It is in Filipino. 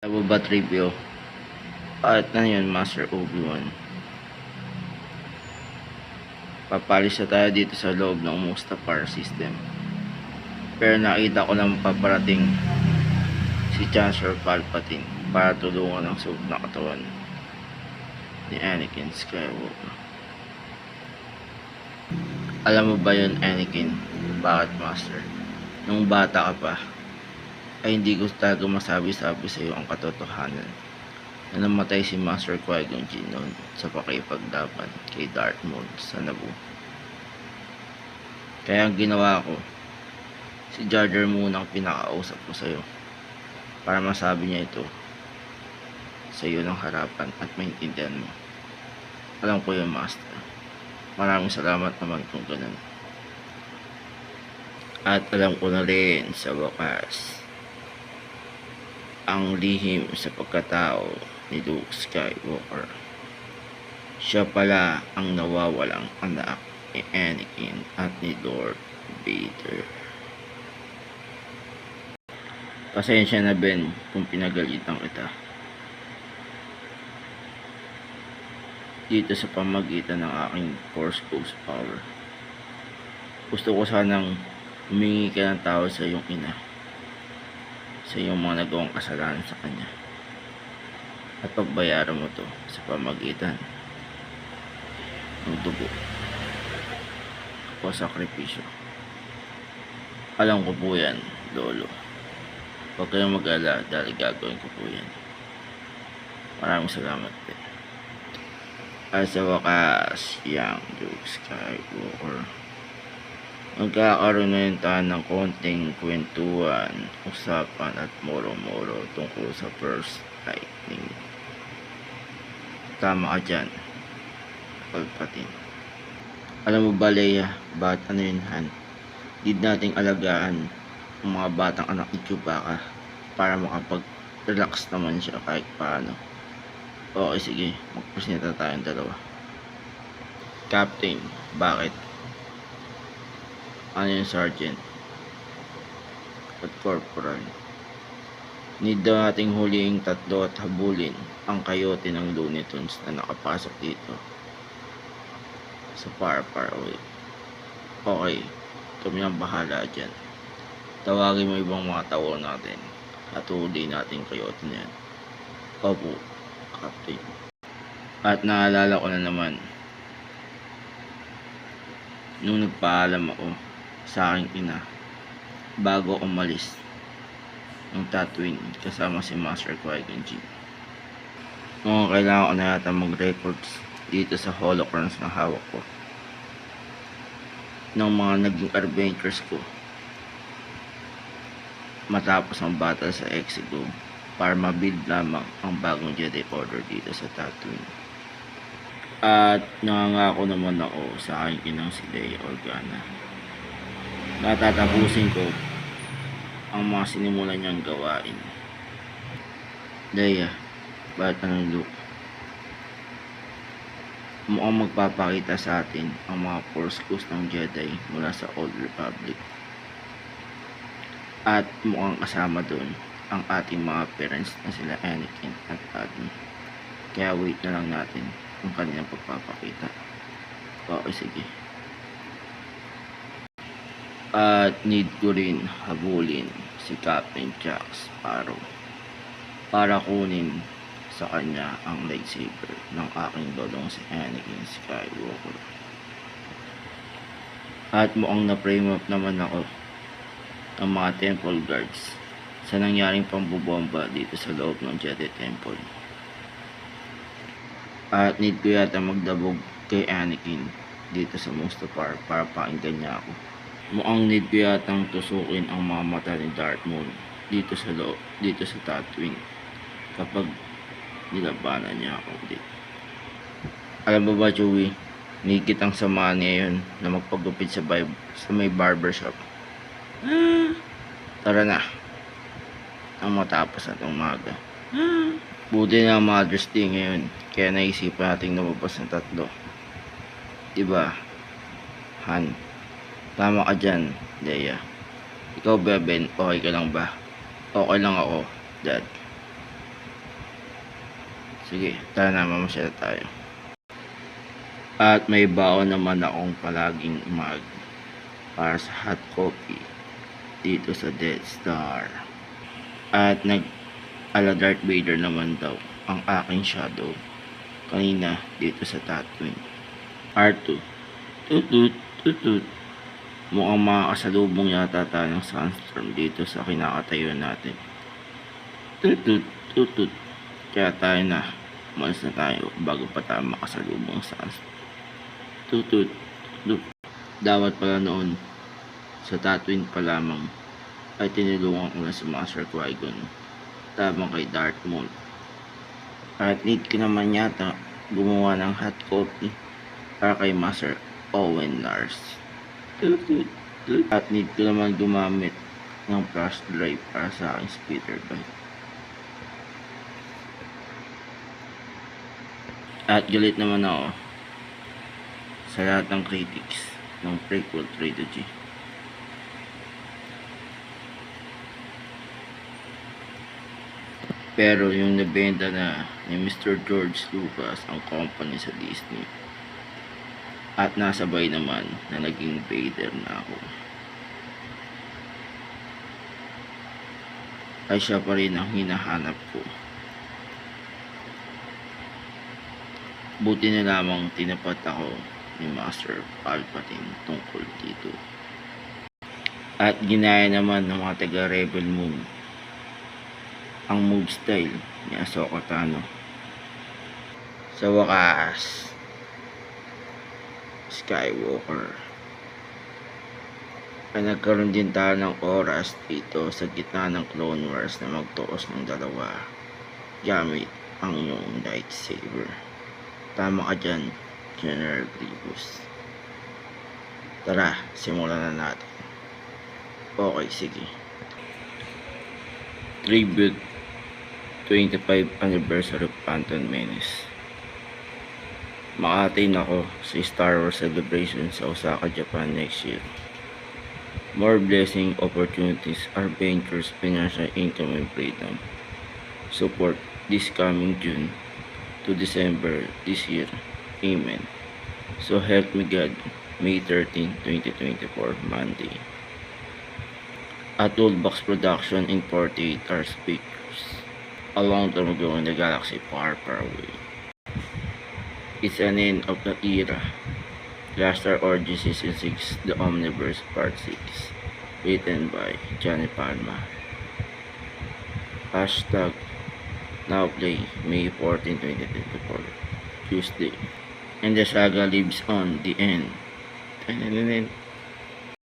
Boba Trivio at na yun, Master Obi-Wan. Papalis na tayo dito sa loob ng Mustafar system, pero nakita ko lang paparating si Chancellor Palpatine para tulungan ang suot na katawan ni Anakin Skywalker. Alam mo ba yun, Anakin? Bakit, Master? Nung bata ka pa ay hindi ko talaga masabi-sabi sa iyo ang katotohanan na namatay si Master Qui-Gon Jinn noon sa pakipaglaban kay Darth Maul sa Naboo. Kaya ang ginawa ko, si Jar Jar muna ang pinakausap ko sa iyo para masabi niya ito sa iyo ng harapan at maintindihan mo. Alam ko yun, Master. Maraming salamat naman kung ganun. At alam ko na rin sa wakas ang lihim sa pagkatao ni Luke Skywalker. Siya pala ang nawawalang anak ni Anakin at ni Lord Vader. Pasensya na, Ben, kung pinagalitan kita dito sa pamagitan ng aking Force Ghost power. Gusto ko sanang humingi ka ng tawad sa iyong ina, sa iyong mga nagawang kasalanan sa kanya, at pagbayaran mo to sa pamagitan ng dugo o sakripisyo. Alam ko po yan, Lolo. Huwag kayong mag-alala dahil gagawin ko po yan. Maraming salamat din. At sa wakas, Young Luke Skywalker, magkakaroon na tayo ng konting kwentuhan, usapan at moro-moro tungkol sa First Lightning. Tama ka dyan, Palpatine. Alam mo ba, Leia, bakit ano yun, Han? Need nating alagaan ang mga batang anak ni Chewbacca para makapag-relax naman siya kahit paano. Okay, sige, magpresenta tayong dalawa. Captain, bakit? Ano yung Sergeant at Corporal? Need daw nating huliing tatlo at habulin ang kayote ng Looney Tunes na nakapasok dito sa far away. Okay, kami ang bahala dyan. Tawagin mo ibang mga tao natin at huli natin kayote na yan. Opo, Captain. At naalala ko na naman, nung nagpaalam ako sa aking ina bago umalis ng Tatooine kasama si Master Qui-Gon Jinn, kung kailangan ko na yata mag-records dito sa holocrons na hawak ko ng mga naging adventures ko matapos ang battle sa Exegol para mabuild lamang ang bagong Jedi Order dito sa Tatooine. At nangangako naman ako sa aking inang si Leia Organa na tatapusin ko ang mga sinimulan niyang gawain. Leia, bakit anong Luke? Mukhang magpapakita sa atin ang mga Force Ghost ng Jedi mula sa Old Republic. At mukhang kasama doon ang ating mga parents na sila Anakin at Padme. Kaya wait na lang natin ang kanilang pagpapakita. Okay, sige. At need ko rin habulin si Captain Jack Sparrow para kunin sa kanya ang lightsaber ng aking lolong si Anakin Skywalker. At mukhang na-frame up naman ako ng mga temple guards sa nangyaring pambobomba dito sa loob ng Jedi Temple. At need ko yata magdabog kay Anakin dito sa Mustafar para pakinggan niya ako. Mukhang need ko yatang tusukin ang mga mata ni Darth Maul dito sa loob, dito sa Tatooine kapag nilabanan niya ako dito. Alam mo ba, Chewie, need kitang samahan ngayon na magpagupit sa may barbershop. Tara na, ang matapos at umaga. Buti na Mother's Day ngayon, kaya naisipan natin lumabas ng tatlo. Diba, Han? Tama ka dyan, Leia. Ikaw ba, Ben? Okay ka lang ba? Okay lang ako, Dad. Sige, tara na, mamasyal tayo. At may baon naman akong palaging mag para sa hot coffee dito sa Death Star. At ala Darth Vader naman daw ang aking shadow kanina dito sa Tatooine. R2, tutut, tutut. Mukhang makakasalubong yata tayo ng Sunstorm dito sa kinakatayo natin. Tutut, tutut. Kaya tayo na, umalis na tayo bago pa tayo makasalubong sa Sunstorm. Tutut, tutut. Dapat pala noon sa Tatooine pa lamang ay tinulungan ko na si Master Qui-Gon tabang kay Darth Maul. At need ko naman yata gumawa ng hot coffee para kay Master Owen Lars. At need ko naman gumamit ng flash drive para sa aking speeder bike. At galit naman ako sa lahat ng critics ng prequel trilogy. Pero yung nabenta na ni Mr. George Lucas ang company sa Disney at nasabay naman na naging Vader na ako, ay siya pa rin ang hinahanap ko. Buti na lamang tinapat ako ni Master Palpatine tungkol dito. At ginaya naman ng mga taga Rebel Moon ang move style ni Ahsoka Tano. Sa wakas, Skywalker, ay nagkaroon din tayo ng oras dito sa gitna ng Clone Wars na magtuos ng dalawa gamit ang iyong lightsaber. Tama ka dyan, General Grievous. Tara, simulan na natin. Okay, sige. Tribute 25th Anniversary of Phantom Menace. Maka-attain ako sa Star Wars celebration sa Osaka, Japan next year. More blessing, opportunities, adventures, financial income, and freedom. Support this coming June to December this year. Amen. So help me God. May 13, 2024, Monday. A Toolbox Production in 48-hour speakers. A long time ago in the galaxy far, far away. It's an end of the era. Last Star Orgy Season 6, The Omniverse Part 6. Written by Johnny Palma. Hashtag now play May 14, 2024. Tuesday. And the saga lives on the end.